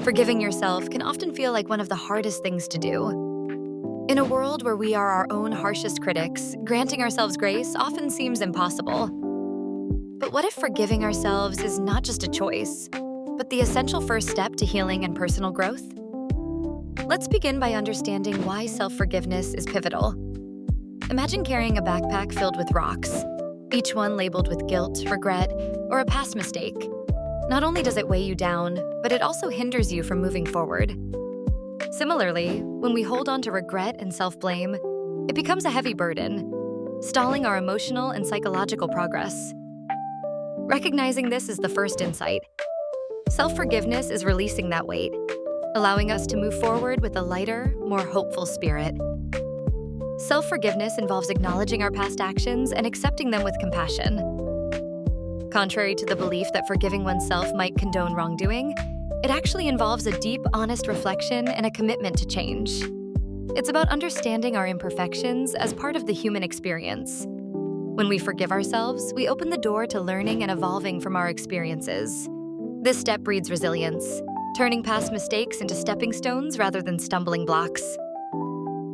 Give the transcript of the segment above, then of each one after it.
Forgiving yourself can often feel like one of the hardest things to do. In a world where we are our own harshest critics, granting ourselves grace often seems impossible. But what if forgiving ourselves is not just a choice, but the essential first step to healing and personal growth? Let's begin by understanding why self-forgiveness is pivotal. Imagine carrying a backpack filled with rocks, each one labeled with guilt, regret, or a past mistake. Not only does it weigh you down, but it also hinders you from moving forward. Similarly, when we hold on to regret and self-blame, it becomes a heavy burden, stalling our emotional and psychological progress. Recognizing this is the first insight. Self-forgiveness is releasing that weight, allowing us to move forward with a lighter, more hopeful spirit. Self-forgiveness involves acknowledging our past actions and accepting them with compassion. Contrary to the belief that forgiving oneself might condone wrongdoing, it actually involves a deep, honest reflection and a commitment to change. It's about understanding our imperfections as part of the human experience. When we forgive ourselves, we open the door to learning and evolving from our experiences. This step breeds resilience, turning past mistakes into stepping stones rather than stumbling blocks.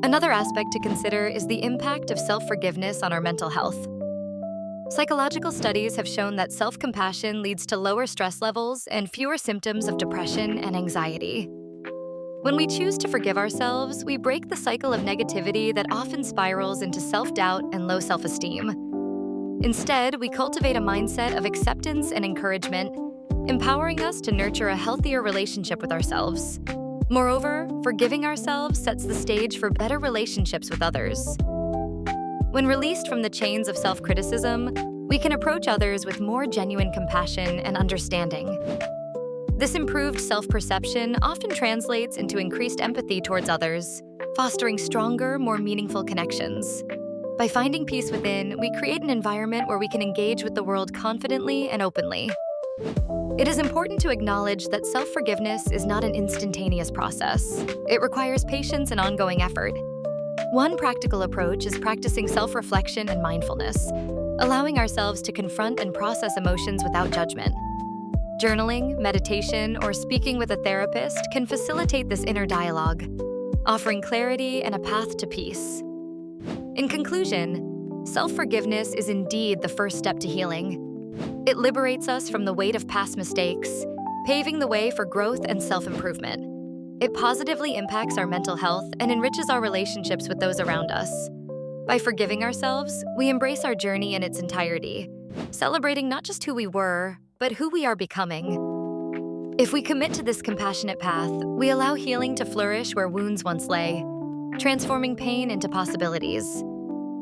Another aspect to consider is the impact of self-forgiveness on our mental health. Psychological studies have shown that self-compassion leads to lower stress levels and fewer symptoms of depression and anxiety. When we choose to forgive ourselves, we break the cycle of negativity that often spirals into self-doubt and low self-esteem. Instead, we cultivate a mindset of acceptance and encouragement, empowering us to nurture a healthier relationship with ourselves. Moreover, forgiving ourselves sets the stage for better relationships with others. When released from the chains of self-criticism, we can approach others with more genuine compassion and understanding. This improved self-perception often translates into increased empathy towards others, fostering stronger, more meaningful connections. By finding peace within, we create an environment where we can engage with the world confidently and openly. It is important to acknowledge that self-forgiveness is not an instantaneous process. It requires patience and ongoing effort. One practical approach is practicing self-reflection and mindfulness, allowing ourselves to confront and process emotions without judgment. Journaling, meditation, or speaking with a therapist can facilitate this inner dialogue, offering clarity and a path to peace. In conclusion, self-forgiveness is indeed the first step to healing. It liberates us from the weight of past mistakes, paving the way for growth and self-improvement. It positively impacts our mental health and enriches our relationships with those around us. By forgiving ourselves, we embrace our journey in its entirety, celebrating not just who we were, but who we are becoming. If we commit to this compassionate path, we allow healing to flourish where wounds once lay, transforming pain into possibilities.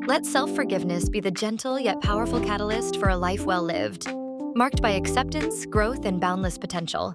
Let self-forgiveness be the gentle yet powerful catalyst for a life well lived, marked by acceptance, growth, and boundless potential.